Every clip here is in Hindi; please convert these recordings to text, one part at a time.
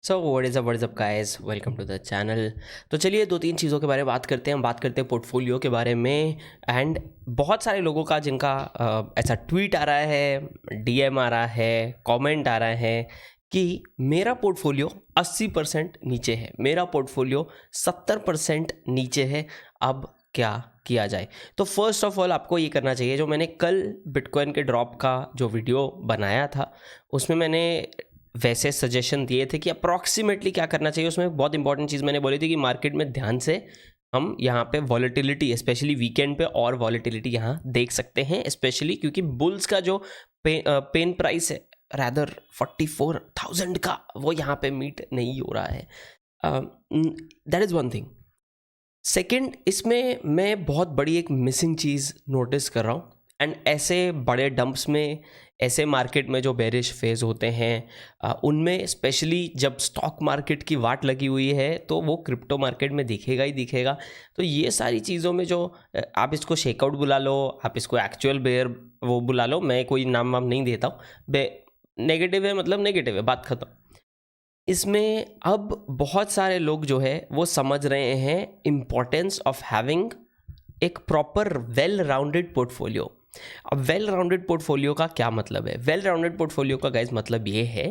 So what is up guys, welcome to the channel. तो चलिए दो तीन चीज़ों के बारे में बात करते हैं। हम बात करते हैं पोर्टफोलियो के बारे में। एंड बहुत सारे लोगों का जिनका ऐसा ट्वीट आ रहा है, डीएम आ रहा है, कमेंट आ रहा है कि मेरा पोर्टफोलियो 80% नीचे है, मेरा पोर्टफोलियो 70% नीचे है, अब क्या किया जाए। तो फर्स्ट ऑफ ऑल आपको ये करना चाहिए, जो मैंने कल बिटकॉइन के ड्रॉप का जो वीडियो बनाया था उसमें मैंने वैसे सजेशन दिए थे कि अप्रॉक्सीमेटली क्या करना चाहिए। उसमें बहुत इंपॉर्टेंट चीज़ मैंने बोली थी कि मार्केट में ध्यान से हम यहाँ पे वॉलेटिलिटी, स्पेशली वीकेंड पे और वॉलेटिलिटी यहाँ देख सकते हैं, स्पेशली क्योंकि बुल्स का जो पेन प्राइस है रैदर 44,000 का, वो यहाँ पे मीट नहीं हो रहा है। That is one thing. Second, इसमें मैं बहुत बड़ी एक मिसिंग चीज़ नोटिस कर रहा हूँ। एंड ऐसे बड़े डंप्स में, ऐसे मार्केट में जो बेरिश फेज होते हैं उनमें स्पेशली जब स्टॉक मार्केट की वाट लगी हुई है तो वो क्रिप्टो मार्केट में दिखेगा ही दिखेगा। तो ये सारी चीज़ों में जो आप इसको शेकआउट बुला लो, आप इसको एक्चुअल बेयर वो बुला लो, मैं कोई नाम वाम नहीं देता हूँ। नेगेटिव है मतलब नेगेटिव है, बात खत्म। इसमें अब बहुत सारे लोग जो है वो समझ रहे हैं इम्पोर्टेंस ऑफ हैविंग एक प्रॉपर वेल राउंडेड पोर्टफोलियो। अब वेल राउंडेड पोर्टफोलियो का क्या मतलब है? वेल राउंडेड पोर्टफोलियो का गाइस मतलब ये है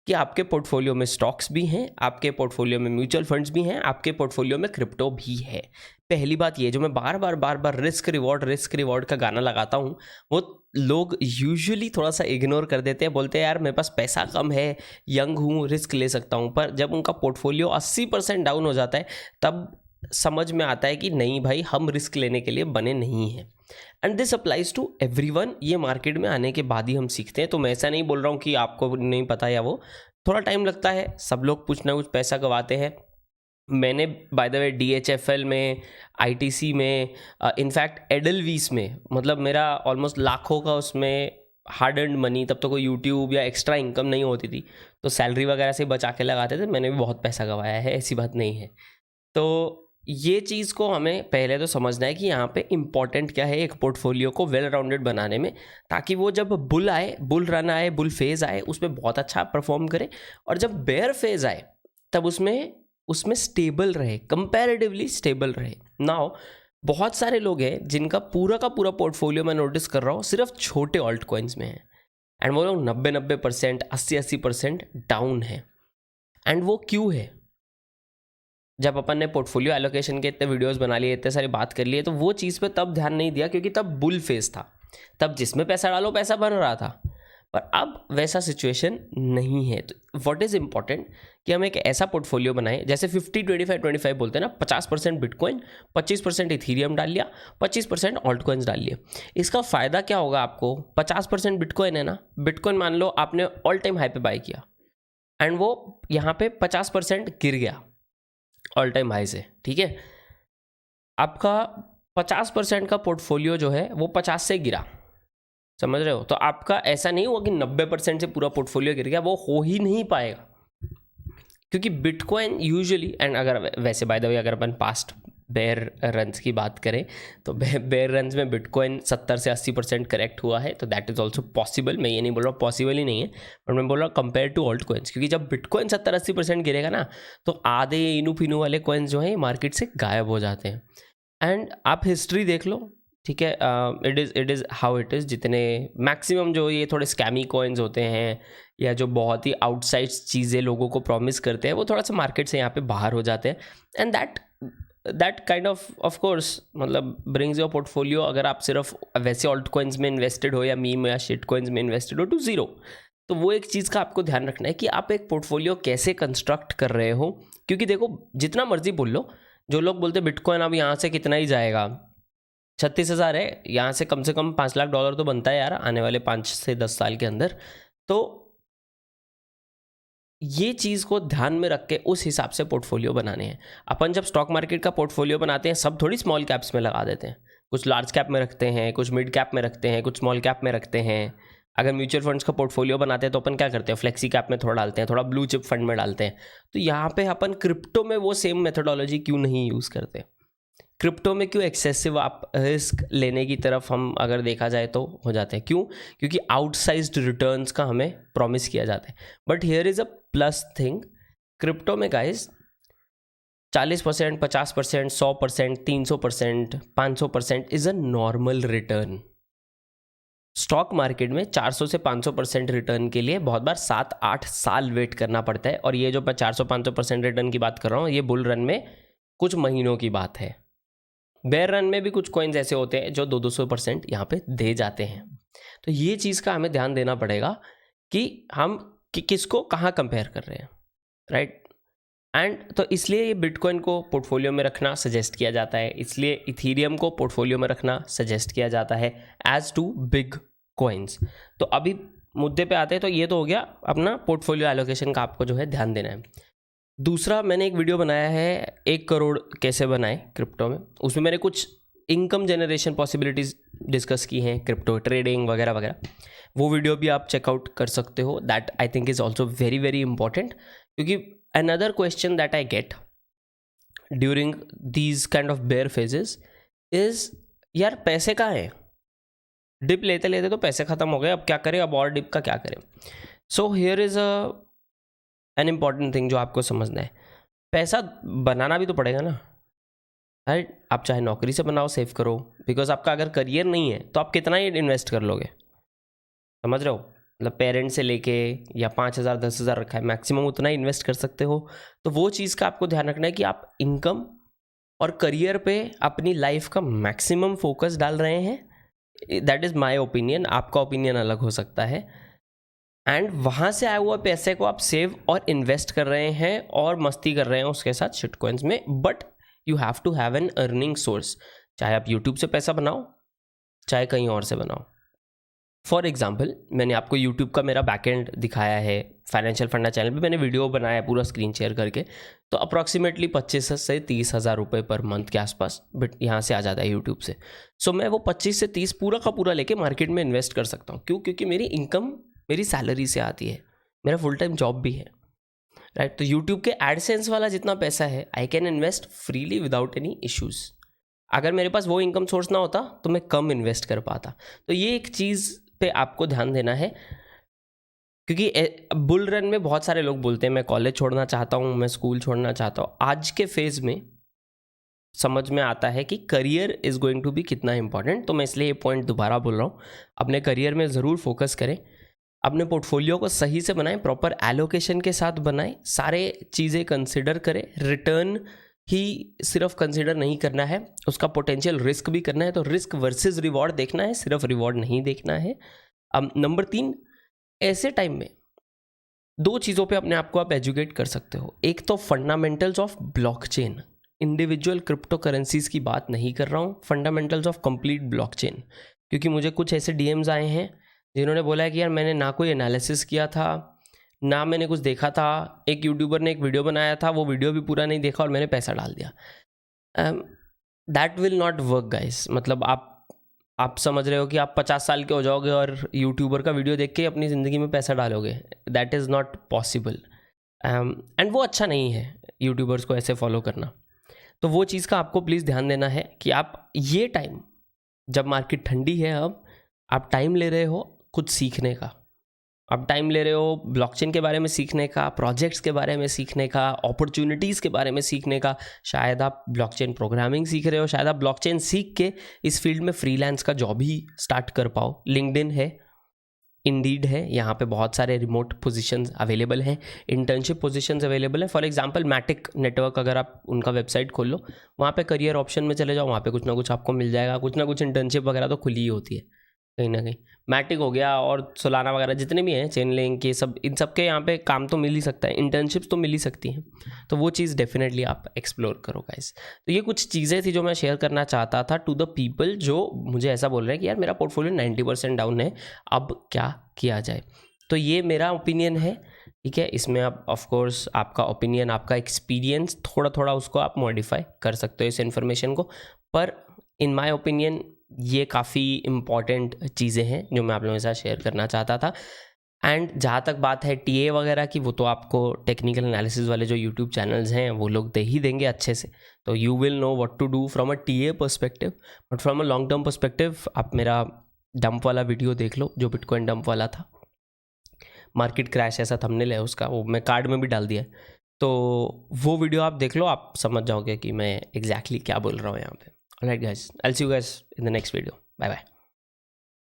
कि आपके पोर्टफोलियो में स्टॉक्स भी हैं, आपके पोर्टफोलियो में म्यूचुअल फंड्स भी हैं, आपके पोर्टफोलियो में क्रिप्टो भी है। पहली बात ये, जो मैं बार बार रिस्क रिवॉर्ड का गाना लगाता हूँ, वो लोग यूजुअली थोड़ा सा इग्नोर कर देते हैं, बोलते हैं यार मेरे पास पैसा कम है, यंग हूँ, रिस्क ले सकता हूँ। पर जब उनका पोर्टफोलियो 80% डाउन हो जाता है तब समझ में आता है कि नहीं भाई, हम रिस्क लेने के लिए बने नहीं हैं। And this applies to everyone. ये मार्केट में आने के बाद ही हम सीखते हैं। तो मैं ऐसा नहीं बोल रहा हूँ कि आपको नहीं पता या वो, थोड़ा टाइम लगता है, सब लोग कुछ ना कुछ पैसा गंवाते हैं। मैंने बाय द वे DHFL में, ITC में, इनफैक्ट एडलवीस में, मतलब मेरा ऑलमोस्ट लाखों का उसमें हार्ड अर्न्ड मनी, तब तो कोई यूट्यूब या एक्स्ट्रा इनकम नहीं होती थी, तो सैलरी वगैरह से बचा के लगाते थे। मैंने भी बहुत पैसा गंवाया है, ऐसी बात नहीं है। तो ये चीज़ को हमें पहले तो समझना है कि यहाँ पे इम्पॉर्टेंट क्या है एक पोर्टफोलियो को वेल राउंडेड बनाने में, ताकि वो जब बुल आए, बुल रन आए, बुल फेज़ आए, उसमें बहुत अच्छा परफॉर्म करे। और जब बेयर फेज़ आए तब उसमें उसमें स्टेबल रहे, कंपैरेटिवली स्टेबल रहे। नाउ बहुत सारे लोग हैं जिनका पूरा का पूरा पोर्टफोलियो मैं नोटिस कर रहा हूँ सिर्फ छोटे ऑल्ट कॉइन्स में है, एंड वो लोग 90% 80% डाउन है। एंड वो क्यों है? जब अपन ने पोर्टफोलियो एलोकेशन के इतने वीडियोस बना लिए, इतने सारी बात कर लिए, तो वो चीज़ पे तब ध्यान नहीं दिया क्योंकि तब बुल फेस था, तब जिसमें पैसा डालो पैसा बन रहा था। पर अब वैसा सिचुएशन नहीं है। तो व्हाट इज़ इम्पॉर्टेंट कि हम एक ऐसा पोर्टफोलियो बनाएं, जैसे 50-25-25 बोलते हैं ना, 50% बिटकॉइन, 25% इथीरियम डाल लिया, 25% ऑल्ट कॉइन्स डाल लिया। इसका फ़ायदा क्या होगा आपको? 50% बिटकॉइन है ना, बिटकॉइन मान लो आपने ऑल टाइम हाई पे बाय किया एंड वो यहाँ पे 50% गिर गया ऑल टाइम हाई से, ठीक है। आपका 50% का पोर्टफोलियो जो है वो 50 से गिरा, समझ रहे हो? तो आपका ऐसा नहीं हुआ कि 90% से पूरा पोर्टफोलियो गिर गया, वो हो ही नहीं पाएगा। क्योंकि बिटकॉइन यूजुअली, एंड अगर वैसे बाय द वे अगर अपन पास्ट बेयर रन्स की बात करें तो बेयर रन्स में बिटकॉइन 70 से 80% करेक्ट हुआ है, तो दैट इज़ ऑल्सो पॉसिबल। मैं ये नहीं बोल रहा पॉसिबल ही नहीं है, बट मैं बोल रहा हूँ कंपेयर टू ऑल्ट कॉइन्स, क्योंकि जब बिटकॉइन 70-80% गिरेगा ना, तो आधे इनू फिनू वाले कॉइन्स जो हैं मार्केट से गायब हो जाते हैं। एंड आप हिस्ट्री देख लो, ठीक है, it is how it is. जितने मैक्सिमम जो ये थोड़े स्कैमी कॉइन्स होते हैं या जो बहुत ही आउटसाइड चीज़ें लोगों को प्रॉमिस करते हैं, वो थोड़ा सा मार्केट से यहाँ पे बाहर हो जाते हैं। And that kind of course मतलब ब्रिंग्स योर पोर्टफोलियो, अगर आप सिर्फ वैसे ऑल्ट कॉइन्स में इन्वेस्टेड हो या मीम या शिट कॉइन्स में इन्वेस्टेड हो, टू ज़ीरो। तो वो एक चीज़ का आपको ध्यान रखना है कि आप एक पोर्टफोलियो कैसे कंस्ट्रक्ट कर रहे हो। क्योंकि देखो, जितना मर्जी बोल लो, जो लोग बोलते बिटकॉइन अब यहाँ से कितना ही जाएगा, 36,000 है, यहाँ से कम $5 लाख तो बनता है यार आने वाले 5 से 10 साल के अंदर। तो ये चीज़ को ध्यान में रख के उस हिसाब से पोर्टफोलियो बनाने हैं। अपन जब स्टॉक मार्केट का पोर्टफोलियो बनाते हैं, सब थोड़ी स्मॉल कैप्स में लगा देते हैं, कुछ लार्ज कैप में रखते हैं, कुछ मिड कैप में रखते हैं, कुछ स्मॉल कैप में रखते हैं। अगर म्यूचुअल फंड्स का पोर्टफोलियो बनाते हैं तो अपन क्या करते हैं, फ्लेक्सी कैप में थोड़ा डालते हैं, थोड़ा ब्लू चिप फंड में डालते हैं। तो यहाँ पे अपन क्रिप्टो में वो सेम मेथोडोलॉजी क्यों नहीं यूज़ करते? क्रिप्टो में क्यों एक्सेसिव आप रिस्क लेने की तरफ हम अगर देखा जाए तो हो जाते हैं? क्यों? क्योंकि आउटसाइज्ड रिटर्न्स का हमें प्रॉमिस किया जाता है। But here is a plus thing, crypto में guys 40%, 50%, 100%, 300%, 500% is a normal return. Stock market में 400 से 500% रिटर्न के लिए बहुत बार 7-8 साल वेट करना पड़ता है, और ये जो मैं 400-500% रिटर्न की बात कर रहा हूँ, ये बुल रन में कुछ महीनों की बात है। बेयर रन में भी कुछ कॉइन्स ऐसे होते हैं जो 200% यहाँ पे दे जाते हैं। तो ये चीज़ का हमें ध्यान देना पड़ेगा कि हम किसको कहाँ कंपेयर कर रहे हैं, राइट। एंड तो इसलिए ये बिटकॉइन को पोर्टफोलियो में रखना सजेस्ट किया जाता है, इसलिए इथीरियम को पोर्टफोलियो में रखना सजेस्ट किया जाता है एज टू बिग कॉइन्स। तो अभी मुद्दे पे आते हैं। तो ये तो हो गया अपना पोर्टफोलियो एलोकेशन का, आपको जो है ध्यान देना है। दूसरा, मैंने एक वीडियो बनाया है 1 करोड़ कैसे बनाए क्रिप्टो में। उसमें मैंने कुछ इनकम जनरेशन पॉसिबिलिटीज़ डिस्कस की हैं, क्रिप्टो ट्रेडिंग वगैरह वगैरह। वो वीडियो भी आप चेकआउट कर सकते हो। That I think is also very very important, क्योंकि another question that I get during these kind of bear phases is, यार पैसे कहाँ हैं? डिप लेते लेते तो पैसे ख़त्म हो गए, अब क्या करें, अब और डिप का क्या करें? So here is an important thing जो आपको समझना है। पैसा बनाना भी तो पड़ेगा ना, राइट। आप चाहे नौकरी से बनाओ, सेव करो, बिकॉज आपका अगर करियर नहीं है तो आप कितना ही इन्वेस्ट कर लोगे, समझ रहे हो? मतलब पेरेंट्स से लेके या 5,000 10,000 रखा है, मैक्सिमम उतना ही इन्वेस्ट कर सकते हो। तो वो चीज़ का आपको ध्यान रखना है कि आप इनकम और करियर पे अपनी लाइफ का मैक्सिमम फोकस डाल रहे हैं। दैट इज़ माई ओपिनियन, आपका ओपिनियन अलग हो सकता है। एंड वहाँ से आए हुए पैसे को आप सेव और इन्वेस्ट कर रहे हैं और मस्ती कर रहे हैं उसके साथ शिट कॉइन्स में। But you have to have an earning source, चाहे आप यूट्यूब से पैसा बनाओ, चाहे कहीं और से बनाओ। फॉर एग्जाम्पल, मैंने आपको यूट्यूब का मेरा बैकएंड दिखाया है, फाइनेंशियल फंडा चैनल पे मैंने वीडियो बनाया है पूरा स्क्रीन शेयर करके। तो अप्रॉक्सीमेटली 25 से 30 हज़ार रुपये पर मंथ के आसपास बट यहाँ से आ जाता है यूट्यूब से। सो मैं वो 25 से 30 पूरा का पूरा लेके मार्केट में इन्वेस्ट कर सकता हूँ। क्यों? क्योंकि मेरी इनकम मेरी सैलरी से आती है, मेरा फुल टाइम जॉब भी है, राइट। तो यूट्यूब के एडसेंस वाला जितना पैसा है, I can invest freely without any issues. अगर मेरे पास वो इनकम सोर्स ना होता तो मैं कम इन्वेस्ट कर पाता। तो ये एक चीज़ पे आपको ध्यान देना है, क्योंकि बुल रन में बहुत सारे लोग बोलते हैं मैं कॉलेज छोड़ना चाहता हूँ, मैं स्कूल छोड़ना चाहता हूँ। आज के फेज में समझ में आता है कि career is going to be कितना इंपॉर्टेंट। तो मैं इसलिए ये पॉइंट दोबारा बोल रहा हूँ, अपने करियर में ज़रूर फोकस करें, अपने पोर्टफोलियो को सही से बनाएं, प्रॉपर एलोकेशन के साथ बनाएं, सारे चीज़ें कंसिडर करें। रिटर्न ही सिर्फ कंसिडर नहीं करना है, उसका पोटेंशियल रिस्क भी करना है। तो रिस्क वर्सेस रिवॉर्ड देखना है, सिर्फ रिवॉर्ड नहीं देखना है। अब नंबर 3, ऐसे टाइम में 2 चीज़ों पे अपने आप को आप एजुकेट कर सकते हो। एक तो fundamentals of blockchain, individual crypto currencies की बात नहीं कर रहा हूँ, फंडामेंटल्स ऑफ कंप्लीट ब्लॉकचेन। क्योंकि मुझे कुछ ऐसे डीएम्स आए हैं जिन्होंने बोला है कि यार मैंने ना कोई एनालिसिस किया था, ना मैंने कुछ देखा था, एक यूट्यूबर ने एक वीडियो बनाया था, वो वीडियो भी पूरा नहीं देखा और मैंने पैसा डाल दिया। That will not work guys. मतलब आप समझ रहे हो कि आप 50 साल के हो जाओगे और यूट्यूबर का वीडियो देख के अपनी ज़िंदगी में पैसा डालोगे? That is not possible. And वो अच्छा नहीं है यूट्यूबर्स को ऐसे फॉलो करना। तो वो चीज़ का आपको प्लीज़ ध्यान देना है कि आप ये टाइम, जब मार्केट ठंडी है, अब आप टाइम ले रहे हो कुछ सीखने का, आप टाइम ले रहे हो ब्लॉकचेन के बारे में सीखने का, प्रोजेक्ट्स के बारे में सीखने का, अपॉर्चुनिटीज़ के बारे में सीखने का। शायद आप ब्लॉकचेन प्रोग्रामिंग सीख रहे हो, शायद आप ब्लॉकचेन सीख के इस फील्ड में फ्रीलांस का जॉब ही स्टार्ट कर पाओ। लिंक्डइन है, इंडीड है, यहाँ पे बहुत सारे रिमोट पोजीशंस अवेलेबल हैं, इंटर्नशिप पोजीशंस अवेलेबल है। फॉर एग्जांपल मैटिक नेटवर्क, अगर आप उनका वेबसाइट खोल लो, वहाँ पे करियर ऑप्शन में चले जाओ, वहाँ पे कुछ ना कुछ आपको मिल जाएगा। कुछ ना कुछ इंटर्नशिप वगैरह तो खुली ही होती है कहीं ना कहीं। मैटिक हो गया और सोलाना वगैरह जितने भी हैं, चेन लिंक, ये सब, इन सब के यहाँ पे काम तो मिल ही सकता है, इंटर्नशिप्स तो मिल ही सकती हैं। तो वो चीज़ डेफिनेटली आप एक्सप्लोर करो गाइस। तो ये कुछ चीज़ें थी जो मैं शेयर करना चाहता था टू द पीपल जो मुझे ऐसा बोल रहे हैं कि यार मेरा पोर्टफोलियो 90% डाउन है, अब क्या किया जाए। तो ये मेरा ओपिनियन है, ठीक है। इसमें आप ऑफकोर्स आपका ओपिनियन, आपका एक्सपीरियंस थोड़ा थोड़ा उसको आप मॉडिफाई कर सकते हो इस इन्फॉर्मेशन को, पर इन माय ओपिनियन ये काफ़ी इम्पॉर्टेंट चीज़ें हैं जो मैं आप लोगों के साथ शेयर करना चाहता था। एंड जहाँ तक बात है टीए वगैरह की, वो तो आपको टेक्निकल एनालिसिस वाले जो यूट्यूब चैनल्स हैं वो लोग दे ही देंगे अच्छे से। तो you will know what to do from a TA perspective, but from a long term perspective आप मेरा डंप वाला वीडियो देख लो, जो बिटकॉइन डंप वाला था, मार्केट क्रैश ऐसा थंबनेल है उसका, वो मैं कार्ड में भी डाल दिया है। तो वो वीडियो आप देख लो, आप समझ जाओगे कि मैं एग्जैक्टली क्या बोल रहा हूँ यहाँ पे। Alright guys, I will see you guys in the next video. Bye bye.